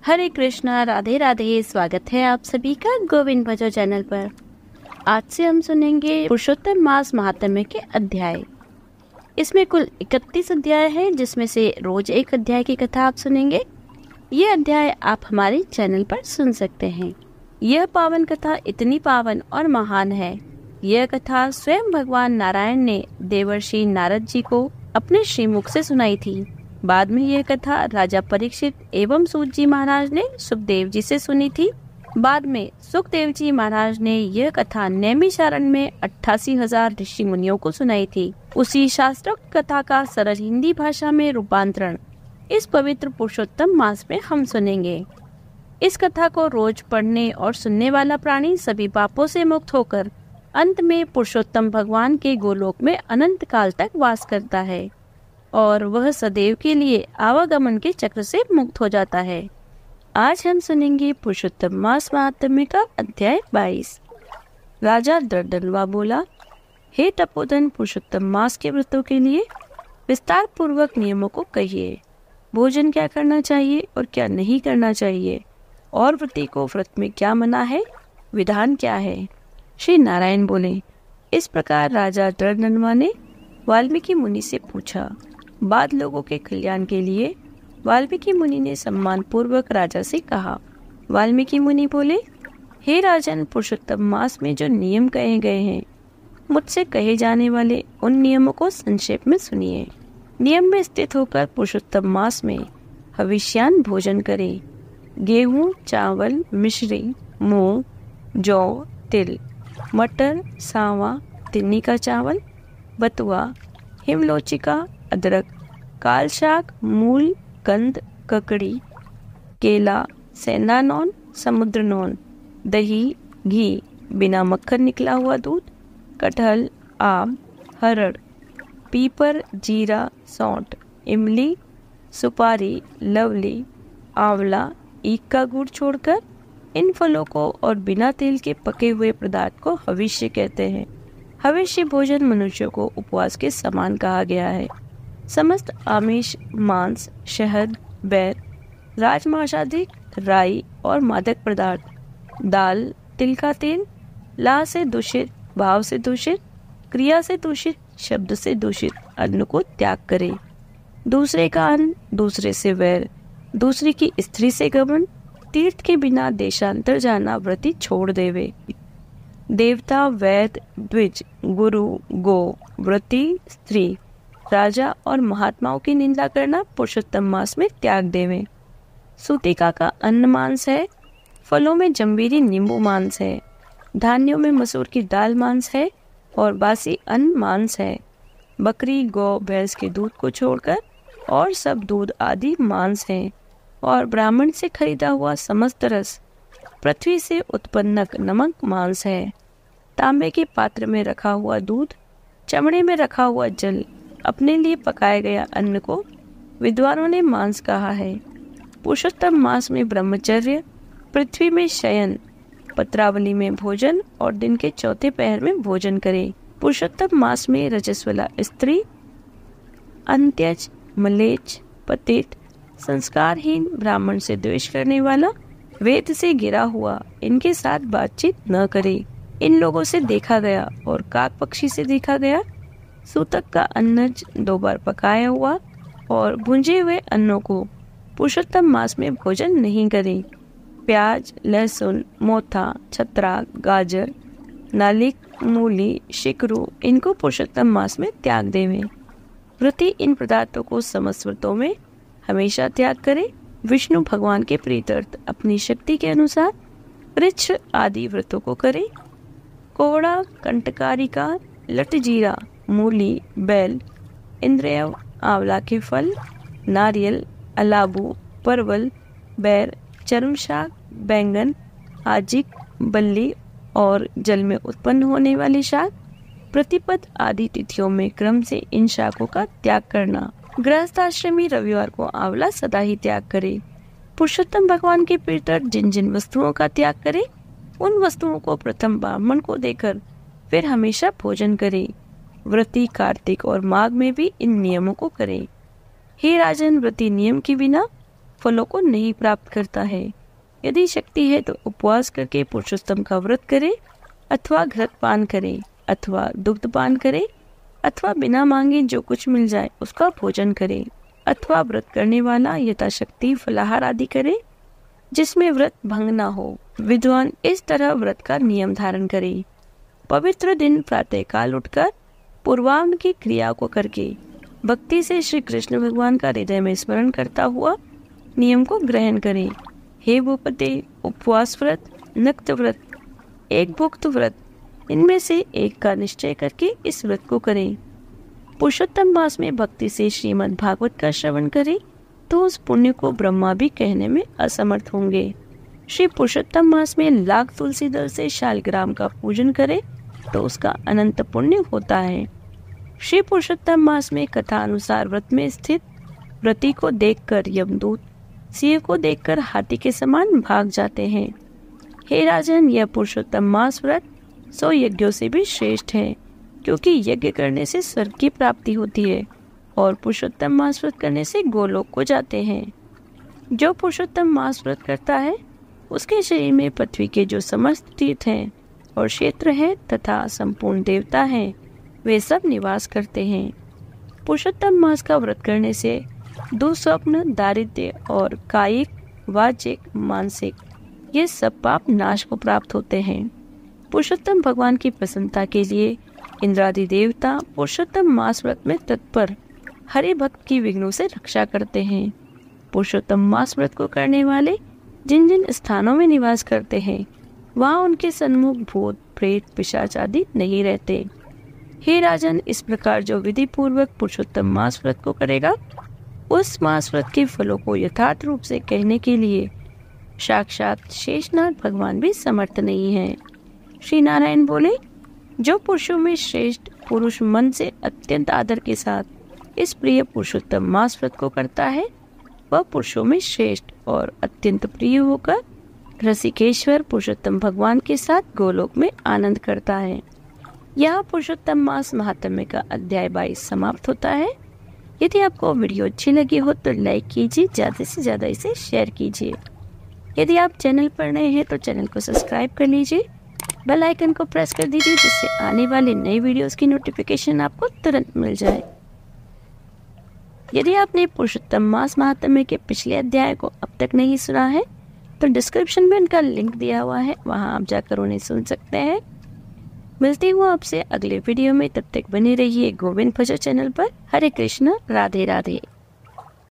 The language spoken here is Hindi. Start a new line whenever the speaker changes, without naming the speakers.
हरे कृष्णा, राधे राधे। स्वागत है आप सभी का गोविंद भजो चैनल पर। आज से हम सुनेंगे पुरुषोत्तम मास महात्म्य के अध्याय। इसमें कुल 31 अध्याय हैं, जिसमें से रोज एक अध्याय की कथा आप सुनेंगे। ये अध्याय आप हमारे चैनल पर सुन सकते हैं। यह पावन कथा इतनी पावन और महान है। यह कथा स्वयं भगवान नारायण ने देवर्षि नारद जी को अपने श्रीमुख से सुनाई थी। बाद में यह कथा राजा परीक्षित एवं सूत जी महाराज ने सुखदेव जी से सुनी थी। बाद में सुखदेव जी महाराज ने यह कथा नैमिषारण्य में 88,000 ऋषि मुनियों को सुनाई थी। उसी शास्त्रोक्त कथा का सरल हिंदी भाषा में रूपांतरण इस पवित्र पुरुषोत्तम मास में हम सुनेंगे। इस कथा को रोज पढ़ने और सुनने वाला प्राणी सभी पापों से मुक्त होकर अंत में पुरुषोत्तम भगवान के गोलोक में अनंत काल तक वास करता है और वह सदैव के लिए आवागमन के चक्र से मुक्त हो जाता है। आज हम सुनेंगे पुरुषोत्तम मास महात्म्य का अध्याय 22। राजा दर्दनवा बोला, हे तपोधन, पुरुषोत्तम मास के व्रतों के लिए विस्तार पूर्वक नियमों को कहिए। भोजन क्या करना चाहिए और क्या नहीं करना चाहिए, और व्रती को व्रत में क्या मना है, विधान क्या है। श्री नारायण बोले, इस प्रकार राजा दर्दनवा ने वाल्मीकि मुनि से पूछा। बाद लोगों के कल्याण के लिए वाल्मीकि मुनि ने सम्मान पूर्वक राजा से कहा। वाल्मीकि मुनि बोले, हे राजन, पुरुषोत्तम मास में जो नियम कहे गए हैं, मुझसे कहे जाने वाले उन नियमों को संक्षेप में सुनिए। नियम में स्थित होकर पुरुषोत्तम मास में हविष्यान भोजन करें। गेहूं, चावल, मिश्री, मूंग, जौ, तिल, मटर, सांवा, तिन्नी का चावल, बथुआ, हिमलोचिका, अदरक, काल शाक, मूल, कंद, ककड़ी, केला, सेंधा नॉन, समुद्र नॉन, दही, घी, बिना मक्खन निकला हुआ दूध, कटहल, आम, हरड़, पीपर, जीरा, सौंठ, इमली, सुपारी, लवली, आंवला, ईख का गुड़ छोड़कर इन फलों को और बिना तेल के पके हुए पदार्थ को हविष्य कहते हैं। हविष्य भोजन मनुष्यों को उपवास के समान कहा गया है। समस्त आमिष, मांस, शहद, बैर, राजमांसादिक, राई और मादक पदार्थ, दाल, तिल का तेल, ला से दूषित, भाव से दूषित, क्रिया से दूषित, शब्द से दूषित अन्न को त्याग करे। दूसरे का अन्न, दूसरे से वैर, दूसरी की स्त्री से गमन, तीर्थ के बिना देशांतर जाना व्रती छोड़ देवे। देवता, वैद्य, द्विज, गुरु, गो, व्रती, स्त्री, राजा और महात्माओं की निंदा करना पुरुषोत्तम मास में त्याग देवे। सूतिका का अन्न मांस है, फलों में जम्बीरी नींबू मांस है, धान्यों में मसूर की दाल मांस है और बासी अन्न मांस है। बकरी, गौ, भैंस के दूध को छोड़कर और सब दूध आदि मांस है। और ब्राह्मण से खरीदा हुआ समस्त रस, पृथ्वी से उत्पन्न नमक मांस है। तांबे के पात्र में रखा हुआ दूध, चमड़े में रखा हुआ जल, अपने लिए पकाया गया अन्न को विद्वानों ने मांस कहा है। पुरुषोत्तम मास में ब्रह्मचर्य, पृथ्वी में शयन, पत्रावली में भोजन और दिन के चौथे पहर में भोजन करे। पुरुषोत्तम मास में रजस्वला स्त्री, अंत्यज, मलेच्छ, पतित, संस्कारहीन, ब्राह्मण से द्वेष करने वाला, वेद से गिरा हुआ, इनके साथ बातचीत न करे। इन लोगों से देखा गया और काक पक्षी से देखा गया। सूतक का अन्नज 2 बार पकाया हुआ और भुंजे हुए अन्नों को पुरुषोत्तम मास में भोजन नहीं करे। प्याज, लहसुन, मोथा, छत्रा, गाजर, नालिक, मूली, शिकरू, इनको पुरुषोत्तम मास में त्याग देवे। व्रती इन पदार्थों को समस्त व्रतों में हमेशा त्याग करे। विष्णु भगवान के प्रीत्यर्थ अपनी शक्ति के अनुसार वृक्ष आदि व्रतों को करे। कोड़ा, कंटकारिका, लटजीरा, मूली, बैल, इंद्रियव, आंवला के फल, नारियल, अलाबू, परवल, बैर, चर्मशाक, बैंगन, आजिक, बल्ली और जल में उत्पन्न होने वाली शाक, प्रतिपद आदि तिथियों में क्रम से इन शाकों का त्याग करना। गृहस्थाश्रमी रविवार को आंवला सदा ही त्याग करे। पुरुषोत्तम भगवान के प्रीत्यर्थ जिन जिन वस्तुओं का त्याग करे, उन वस्तुओं को प्रथम ब्राह्मण को देकर फिर हमेशा भोजन करे। व्रती कार्तिक और माघ में भी इन नियमों को करे। हे राजन, व्रती नियम के बिना फलों को नहीं प्राप्त करता है। यदि शक्ति है तो उपवास करके पुरुषोत्तम का व्रत करे, अथवा घृत पान करे, अथवा दुग्ध पान करे, अथवा बिना मांगे जो कुछ मिल जाए उसका भोजन करे, अथवा व्रत करने वाला यथाशक्ति फलाहार आदि करे जिसमें व्रत भंग न हो। विद्वान इस तरह व्रत का नियम धारण करे। पवित्र दिन प्रातः काल उठकर पूर्वाह्न की क्रिया को करके भक्ति से श्री कृष्ण भगवान का हृदय में स्मरण करता हुआ नियम को ग्रहण करें। हे भूपते, उपवास व्रत, नक्त व्रत, एक भुक्त व्रत, इनमें से एक का निश्चय करके इस व्रत को करें। पुरुषोत्तम मास में भक्ति से श्रीमद् भागवत का श्रवण करें तो उस पुण्य को ब्रह्मा भी कहने में असमर्थ होंगे। श्री पुरुषोत्तम मास में लाख तुलसी दल से शालग्राम का पूजन करे तो उसका अनंत पुण्य होता है। श्री पुरुषोत्तम मास में कथा अनुसार व्रत में स्थित व्रती को देखकर यमदूत सिंह को देखकर हाथी के समान भाग जाते हैं। हे राजन, यह पुरुषोत्तम मास व्रत 100 यज्ञों से भी श्रेष्ठ है, क्योंकि यज्ञ करने से स्वर्ग की प्राप्ति होती है और पुरुषोत्तम मास व्रत करने से गोलोक को जाते हैं। जो पुरुषोत्तम मास व्रत करता है उसके शरीर में पृथ्वी के जो समस्त तीर्थ हैं और क्षेत्र हैं तथा संपूर्ण देवता हैं, वे सब निवास करते हैं। पुरुषोत्तम मास का व्रत करने से दुःस्वप्न, दारिद्र्य और कायिक, वाचिक, मानसिक ये सब पाप नाश को प्राप्त होते हैं। पुरुषोत्तम भगवान की प्रसन्नता के लिए इंद्रादि देवता पुरुषोत्तम मास व्रत में तत्पर हरि भक्त की विघ्नों से रक्षा करते हैं। पुरुषोत्तम मास व्रत को करने वाले जिन जिन स्थानों में निवास करते हैं वहाँ उनके सन्मुख भूत, प्रेत, पिशाच आदि नहीं रहते। हे राजन, इस प्रकार जो विधि पूर्वक पुरुषोत्तम मास व्रत को करेगा उस मास व्रत के फलों को यथार्थ रूप से कहने के लिए साक्षात शेषनाग भगवान भी समर्थ नहीं है। श्री नारायण बोले, जो पुरुषों में श्रेष्ठ पुरुष मन से अत्यंत आदर के साथ इस प्रिय पुरुषोत्तम मास व्रत को करता है वह पुरुषों में श्रेष्ठ और अत्यंत प्रिय होकर रसिकेश्वर पुरुषोत्तम भगवान के साथ गोलोक में आनंद करता है। यह पुरुषोत्तम मास महात्म्य का अध्याय 22 समाप्त होता है। यदि आपको वीडियो अच्छी लगी हो तो लाइक कीजिए, ज़्यादा से ज़्यादा इसे शेयर कीजिए। यदि आप चैनल पर नए हैं तो चैनल को सब्सक्राइब कर लीजिए, बेल आइकन को प्रेस कर दीजिए जिससे आने वाली नई वीडियोस की नोटिफिकेशन आपको तुरंत मिल जाए। यदि आपने पुरुषोत्तम मास महात्म्य के पिछले अध्याय को अब तक नहीं सुना है तो डिस्क्रिप्शन में उनका लिंक दिया हुआ है, वहां आप जाकर उन्हें सुन सकते हैं। मिलती हूँ आपसे अगले वीडियो में, तब तक बने रहिए गोविंद भजो चैनल पर। हरे कृष्ण, राधे राधे।